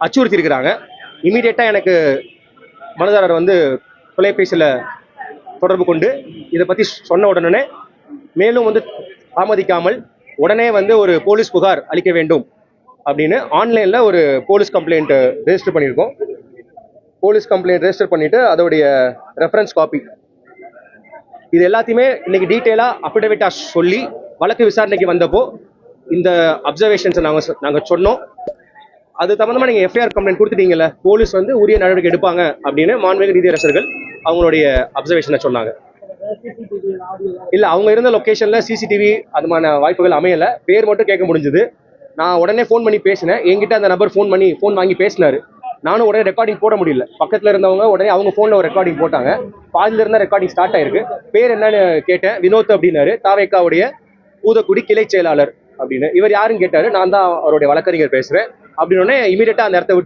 அச்சுறுத்தி இருக்கிறாங்க. இமீடியட்டா எனக்கு மனுதாரர் வந்து தொலைபேசியில் தொடர்பு கொண்டு இதை பற்றி சொன்ன உடனே மேலும் வந்து தாமதிக்காமல் உடனே வந்து ஒரு போலீஸ் புகார் அளிக்க வேண்டும் அப்படின்னு ஆன்லைனில் ஒரு போலீஸ் கம்ப்ளைண்ட் ரெஜிஸ்டர் பண்ணியிருக்கோம். போலீஸ் கம்ப்ளைண்ட் ரெஜிஸ்டர் பண்ணிட்டு அதோடைய ரெஃபரன்ஸ் காப்பி இது எல்லாத்தையுமே இன்னைக்கு டீட்டெயிலாக அஃபிடவிட்டா சொல்லி வழக்கு விசாரணைக்கு வந்தப்போ இந்த அப்சர்வேஷன்ஸை நாங்கள் சொன்னோம். அது சம்பந்தமா நீங்கள் எஃப்ஐஆர் கம்ப்ளைண்ட் கொடுத்துட்டீங்கல்ல, போலீஸ் வந்து உரிய நடவடிக்கை எடுப்பாங்க அப்படின்னு மாண்புமிகு நீதியரசர்கள் அவங்களுடைய அப்சர்வேஷனை சொன்னாங்க. இல்லை, அவங்க இருந்த லொக்கேஷனில் சிசிடிவி அதுமான வாய்ப்புகள் அமையலை. பேர் மட்டும் கேட்க முடிஞ்சுது. நான் உடனே ஃபோன் பண்ணி பேசினேன். என்கிட்ட அந்த நபர் ஃபோன் வாங்கி பேசினாரு. நானும் உடனே ரெக்கார்டிங் போட முடியல. பக்கத்தில் இருந்தவங்க உடனே அவங்க ஃபோனில் ஒரு ரெக்கார்டிங் போட்டாங்க. பாதியில் இருந்தால் ரெக்கார்டிங் ஸ்டார்ட் ஆயிருக்கு. பேர் என்னன்னு கேட்டேன். வினோத் அப்படின்னாரு. தாவேக்காவுடைய ஊதக்குடி கிளை செயலாளர் அப்படின்னு. இவர் யாருன்னு கேட்டாரு. நான் தான் அவருடைய வழக்கறிஞர் பேசுகிறேன் அப்படின்னு. இமீடியட்டாக அந்த இடத்த விட்டு